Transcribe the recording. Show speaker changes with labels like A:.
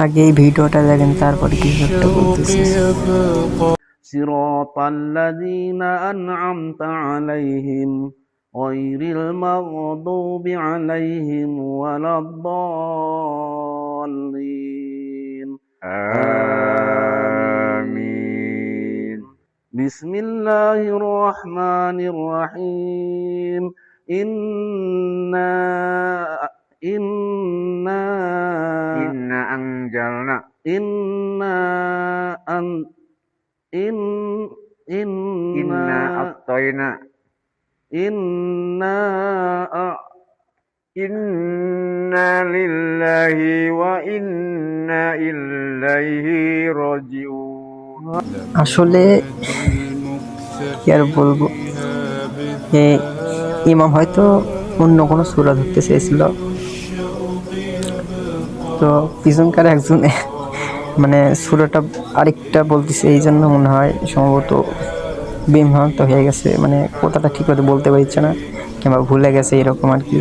A: আগে এই ভিডিওটা দেখেন, তারপরে কিছু একটা বলতেছি।
B: صراط الذين أنعمت عليهم غير المغضوب عليهم ولا الضالين آمين. بسم الله الرحمن الرحيم. إنا أنزلنا إنا أعطينا إنا لله وإنا إليه راجعون.
A: আসলে কি আর বলবো, ইমাম হয়তো অন্য কোনো সূরা ধরতে চেয়েছিল, তো পিছনকার একজনে মানে সূরাটা আরেকটা বলতেছে, এই জন্য মনে হয় সম্ভবত বিভ্রান্ত হয়ে গেছে, মানে কথাটা ঠিক মতো বলতে পারছে না কিংবা ভুলে গেছে, এরকম আর কি।